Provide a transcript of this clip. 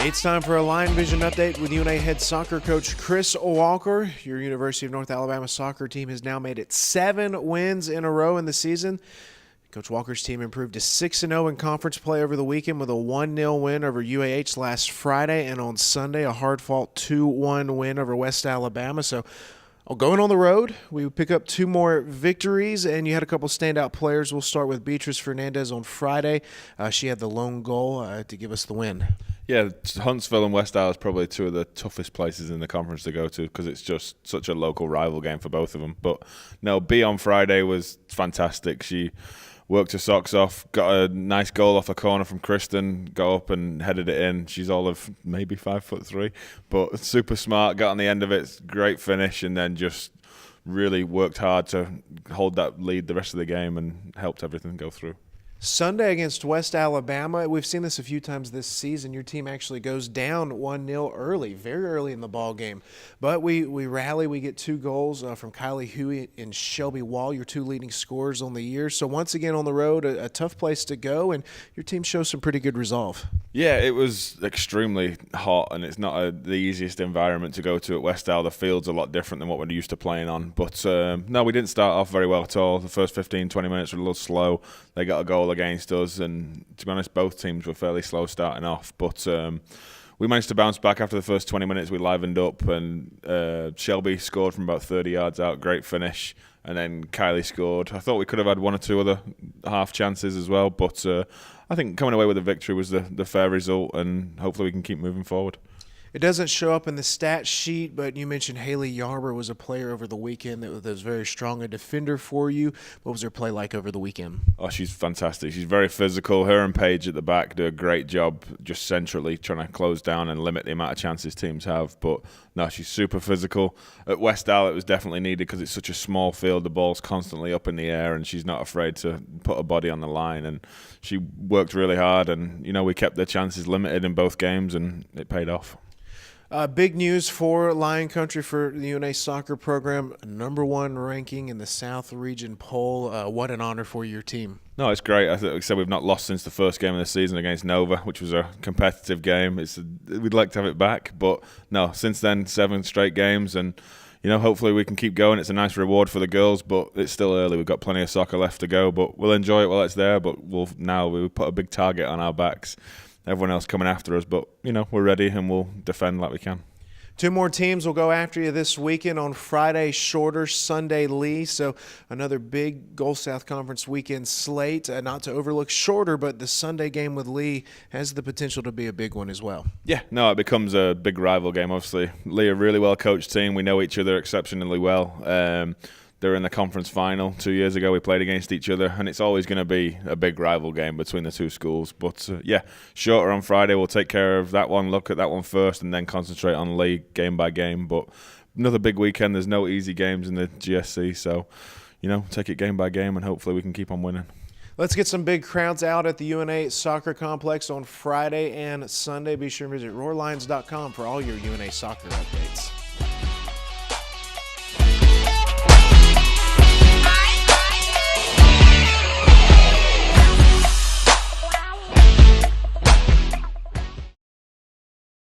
It's time for a Lion Vision update with UNA head soccer coach Chris Walker. Your University of North Alabama soccer team has now made it 7 wins in a row in the season. Coach Walker's team improved to 6-0 in conference play over the weekend with a 1-0 win over UAH last Friday, and on Sunday a hard-fought 2-1 win over West Alabama. So going on the road, we pick up 2 more victories, and you had a couple standout players. We'll start with Beatrice Fernandez on Friday. She had the lone goal to give us the win. Yeah, Huntsville and West Al is probably 2 of the toughest places in the conference to go to because it's just such a local rival game for both of them. But no, B on Friday was fantastic. She worked her socks off, got a nice goal off a corner from Kristen, got up and headed it in. She's all of maybe 5'3", but super smart, got on the end of it, great finish, and then just really worked hard to hold that lead the rest of the game and helped everything go through. Sunday against West Alabama, we've seen this a few times this season. Your team actually goes down 1-0 early, very early in the ball game. But we rally. We get 2 goals from Kylie Huey and Shelby Wall, your 2 leading scorers on the year. So once again on the road, a tough place to go, and your team shows some pretty good resolve. Yeah, it was extremely hot, and it's not the easiest environment to go to at West Al. The field's a lot different than what we're used to playing on. But no, we didn't start off very well at all. The first 15, 20 minutes were a little slow. They got a goal against us, and to be honest, both teams were fairly slow starting off. But we managed to bounce back after the first 20 minutes. We livened up, and Shelby scored from about 30 yards out. Great finish. And then Kylie scored. I thought we could have had 1 or 2 other half chances as well, but I think coming away with a victory was the fair result, and hopefully we can keep moving forward. It doesn't show up in the stat sheet, but you mentioned Haley Yarber was a player over the weekend that was very strong, a defender for you. What was her play like over the weekend? Oh, she's fantastic. She's very physical. Her and Paige at the back do a great job just centrally trying to close down and limit the amount of chances teams have. But no, she's super physical. At West Al, it was definitely needed because it's such a small field. The ball's constantly up in the air, and she's not afraid to put her body on the line. And she worked really hard, and we kept their chances limited in both games, and it paid off. Big news for Lion Country for the UNA soccer program, #1 ranking in the South Region poll. What an honor for your team. No, it's great. Like I said, we've not lost since the first game of the season against Nova, which was a competitive game. We'd like to have it back, but no, since then, 7 straight games, and hopefully we can keep going. It's a nice reward for the girls, but it's still early. We've got plenty of soccer left to go, but we'll enjoy it while it's there. But we'll put a big target on our backs. Everyone else coming after us, but we're ready and we'll defend like we can. 2 more teams will go after you this weekend. On Friday, Shorter, Sunday, Lee. So another big Gulf South Conference weekend slate. Not to overlook Shorter, but the Sunday game with Lee has the potential to be a big one as well. Yeah, no, it becomes a big rival game, obviously. Lee, a really well-coached team. We know each other exceptionally well. They're in the conference final 2 years ago. We played against each other, and it's always going to be a big rival game between the 2 schools. But, Shorter on Friday. We'll take care of that one, look at that one first, and then concentrate on league game by game. But another big weekend. There's no easy games in the GSC, so, take it game by game, and hopefully we can keep on winning. Let's get some big crowds out at the UNA Soccer Complex on Friday and Sunday. Be sure to visit RoarLions.com for all your UNA soccer updates.